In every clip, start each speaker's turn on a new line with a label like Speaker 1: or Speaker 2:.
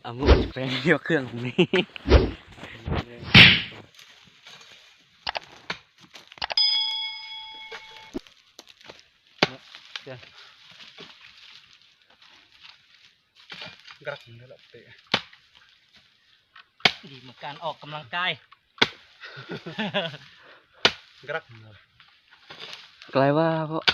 Speaker 1: เอามือแปลงเดียวเครื่องนี้
Speaker 2: กระดิ่งแล้วเตะ
Speaker 3: ดีเหมือนการออกกำลังกาย
Speaker 2: กระดิ่ง
Speaker 1: ไกลว่าเพราะ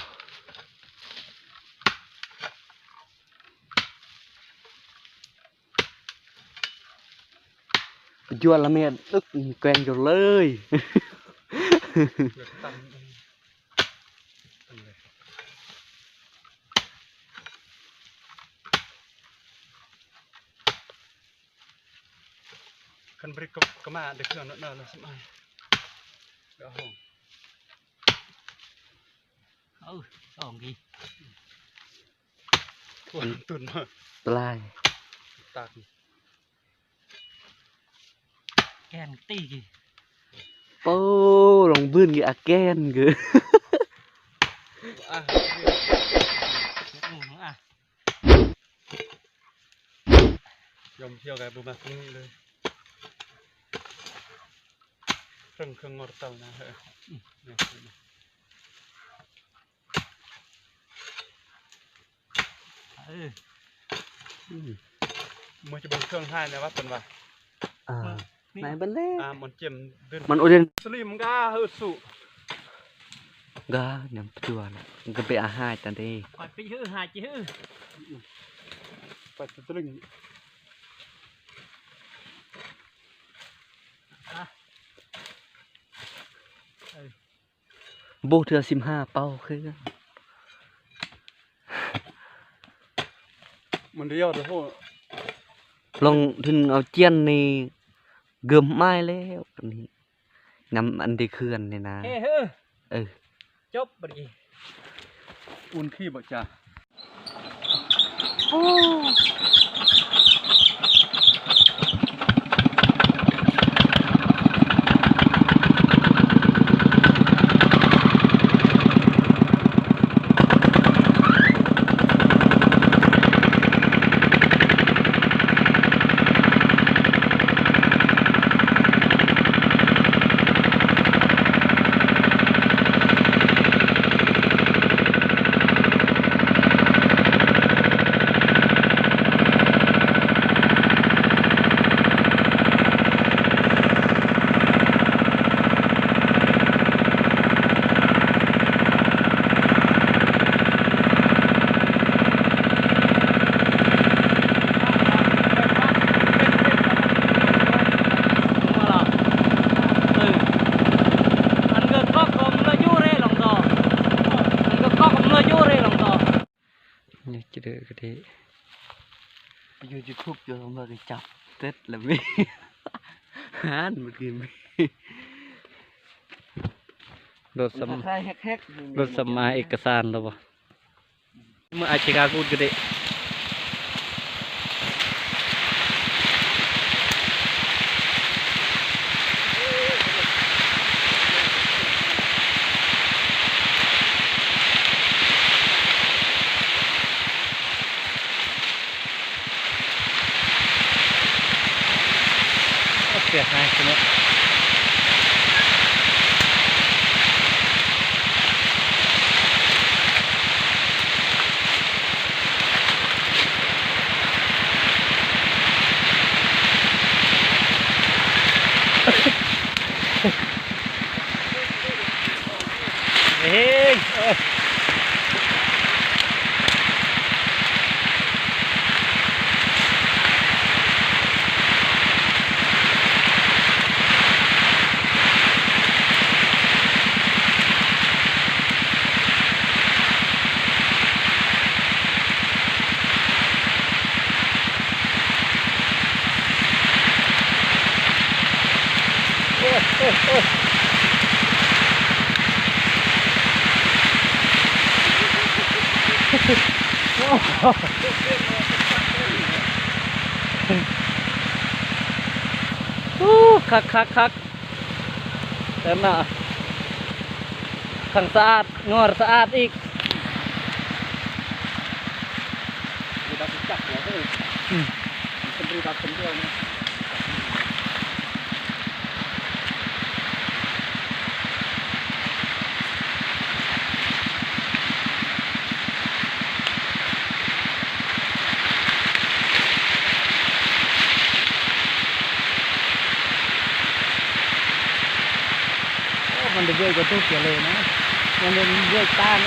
Speaker 1: ยวนละเมียดอึกแกงอยู่เลย
Speaker 2: คันบริกก็มาเด็กเนาะสมัยเดี๋ยว
Speaker 3: สองที
Speaker 2: ตุนมา
Speaker 1: ปลาย
Speaker 2: ตาก
Speaker 3: แกนตีกี่
Speaker 1: โป้ลงบื้นกี่อาแกนเกอ
Speaker 2: ยอมเที่ยวกันบุมาตรงนี้เลยเครื่องงอเต่านะเฮ้มันจะเป็นเครื่องให้นะว่าเป็นว่า
Speaker 1: ไหนบันเล่
Speaker 2: มันเจียมเดิน
Speaker 1: มันโอเดน
Speaker 2: สลิมก้าเฮือสุ
Speaker 1: กาเนี่ยจวนมันก็ไปอาหารตันเด้
Speaker 3: ไปไปฮือหายจีฮือ
Speaker 2: ไปสลิม
Speaker 1: โบเทือ15 เป้าคือ
Speaker 2: มันเดียวแต่พวก
Speaker 1: ลงถึงเอาเจียนนี่เกือบไม้แล้วนี่นำอันที่เคลื่อนนี่นะ
Speaker 3: จบบัดนี้
Speaker 2: อุ่นขี้บักจ่า
Speaker 1: จะเดือดกะทิไปอยู่ยูทูบอยู่มาไปจับเต็ดแล้วไม่ฮานเมื่อกี้ไม่รถสมัยเอกสารแล้วบ่เมื่ออาชีพการพูดกันดิ
Speaker 3: เสียหายใช่ไหมเฮ้ย
Speaker 1: คักเต็มหน้าขังสะอาดงอสะอาดอีก
Speaker 2: เราจับหัวเลย
Speaker 3: บริการคนเดียวนะมันเรื่อยก็ทุกอย่างเลยนะมันเป็นเรื่อยต้าน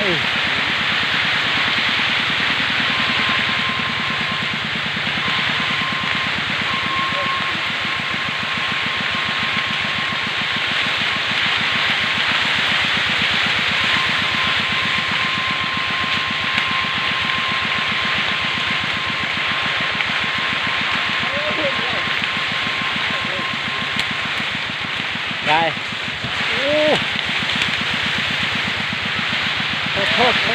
Speaker 3: ได้โอ้โทษโ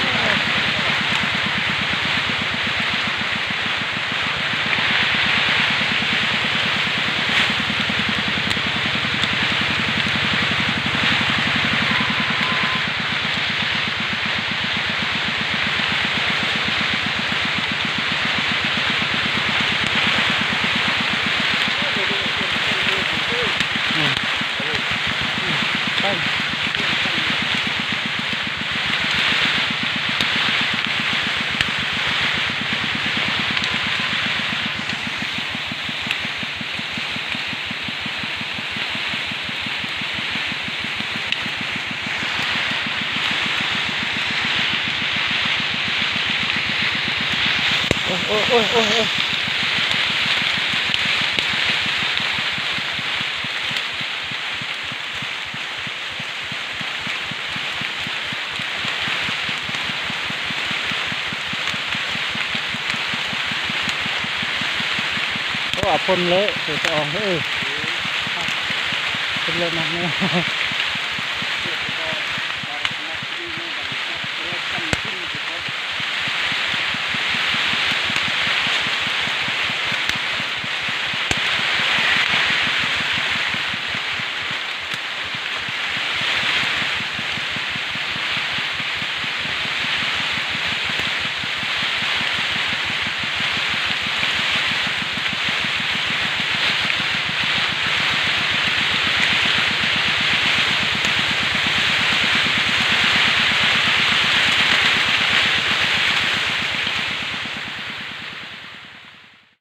Speaker 3: อ้พ่นเลอะตัวออกคนเลอะมากเลย